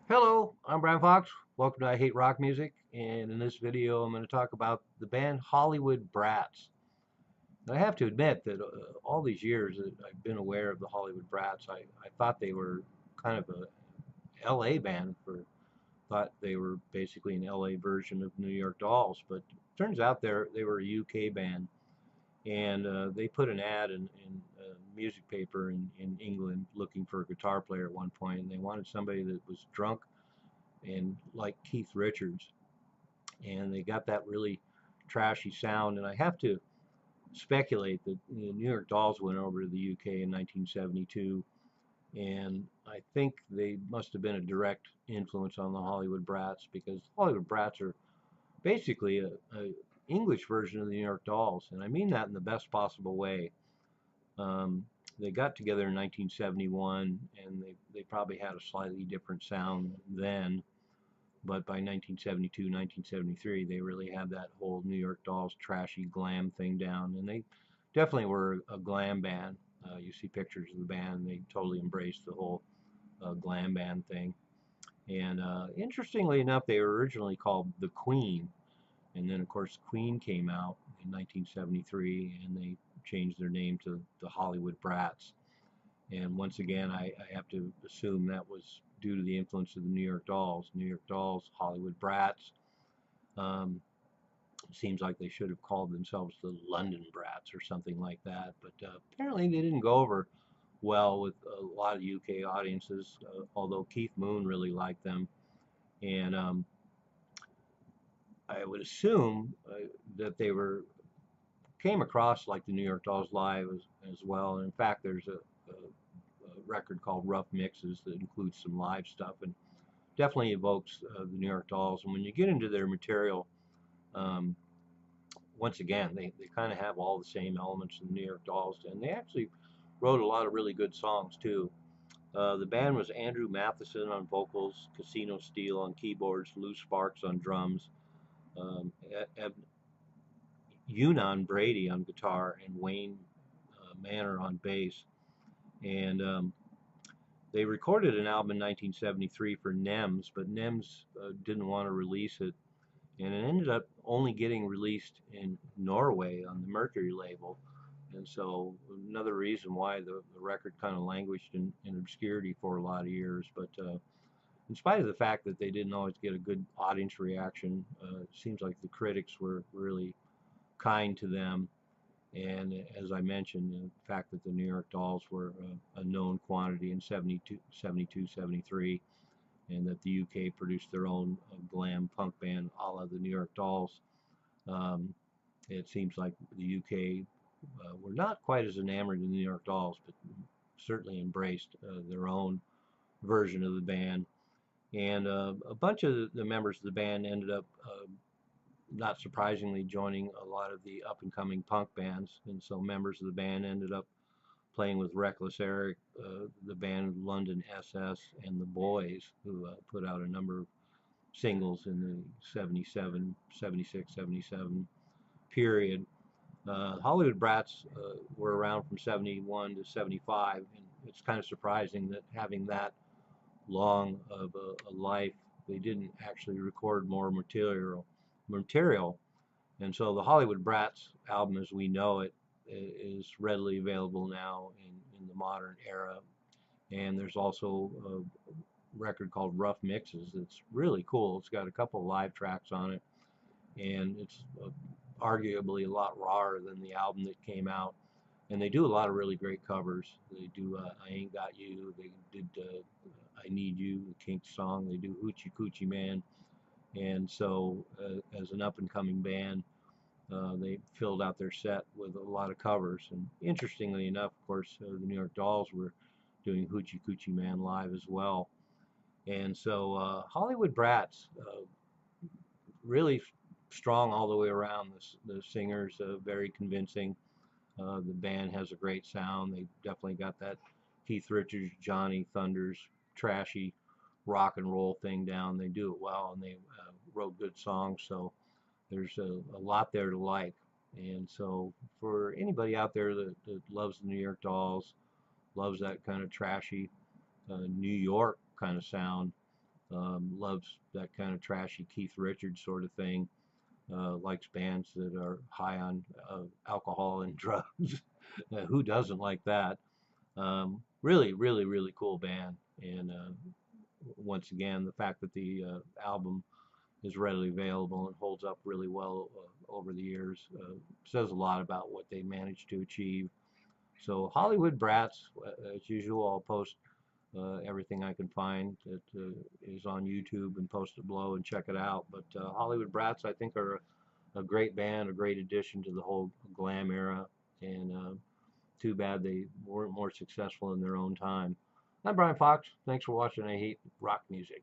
Hello, I'm Brian Fox. Welcome to I Hate Rock Music. And in this video, I'm going to talk about the band Hollywood Brats. And I have to admit that all these years that I've been aware of the Hollywood Brats, I thought they were kind of a LA band. Thought they were basically an LA version of New York Dolls, but turns out they were a UK band. And they put an ad in a music paper in England looking for a guitar player at one point, and they wanted somebody that was drunk and like Keith Richards, and they got that really trashy sound. And I have to speculate that the New York Dolls went over to the UK in 1972, and I think they must have been a direct influence on the Hollywood Brats because the Hollywood Brats are basically a English version of the New York Dolls, and I mean that in the best possible way. Um, they got together in 1971, and they probably had a slightly different sound then, but by 1972, 1973, they really had that whole New York Dolls trashy glam thing down, and they definitely were a glam band. You see pictures of the band; they totally embraced the whole glam band thing. And interestingly enough, they were originally called the Queen, and then of course Queen came out in 1973, and they changed their name to the Hollywood Brats. And once again, I have to assume that was due to the influence of the New York Dolls. New York Dolls, Hollywood Brats. Um, Seems like they should have called themselves the London Brats or something like that. But apparently they didn't go over well with a lot of UK audiences, although Keith Moon really liked them. And I would assume that they were came across like the New York Dolls live as well. And in fact, there's a record called Rough Mixes that includes some live stuff and definitely evokes the New York Dolls. And when you get into their material, um, once again, they kind of have all the same elements of the New York Dolls, and they actually wrote a lot of really good songs too. The band was Andrew Matheson on vocals, Casino Steel on keyboards, Lou Sparks on drums, um, Yunnan Brady on guitar, and Wayne Manor on bass. And they recorded an album in 1973 for NEMS, but NEMS didn't want to release it, and it ended up only getting released in Norway on the Mercury label. And so another reason why the record kind of languished in obscurity for a lot of years. But in spite of the fact that they didn't always get a good audience reaction, it seems like the critics were really kind to them. And as I mentioned, the fact that the New York Dolls were a known quantity in 72, 72, 73, and that the UK produced their own glam punk band a la the New York Dolls. Um, it seems like the UK were not quite as enamored in the New York Dolls, but certainly embraced their own version of the band. And a bunch of the members of the band ended up, not surprisingly, joining a lot of the up and coming punk bands. And so members of the band ended up playing with Reckless Eric, the band London SS, and the Boys, who put out a number of singles in the 77, 76, 77 period. Hollywood Brats were around from 71 to 75, and it's kind of surprising that having that long of a life, they didn't actually record more material. And so the Hollywood Brats album, as we know it, is readily available now in the modern era. And there's also a record called Rough Mixes. It's really cool. It's got a couple of live tracks on it, and it's arguably a lot rawer than the album that came out. And they do a lot of really great covers. They do I Ain't Got You. They did I Need You, the Kinks song. They do Hoochie Coochie Man. And so, as an up and coming band, they filled out their set with a lot of covers. And interestingly enough, of course, the New York Dolls were doing Hoochie Coochie Man live as well. And so, Hollywood Brats, really strong all the way around. The singers very convincing. The band has a great sound. They definitely got that Keith Richards, Johnny Thunders, trashy rock and roll thing down. They do it well, and they wrote good songs. So there's a lot there to like. And so for anybody out there that loves the New York Dolls, loves that kind of trashy New York kind of sound, loves that kind of trashy Keith Richards sort of thing. Likes bands that are high on alcohol and drugs. Who doesn't like that? Really, really, really cool band. And once again, the fact that the album is readily available and holds up really well over the years says a lot about what they managed to achieve. So Hollywood Brats, as usual, I'll post everything I can find that is on YouTube and post it below and check it out. But Hollywood Brats, I think, are a great band, a great addition to the whole glam era, and too bad they weren't more successful in their own time. I'm Brian Fox. Thanks for watching. I hate rock music.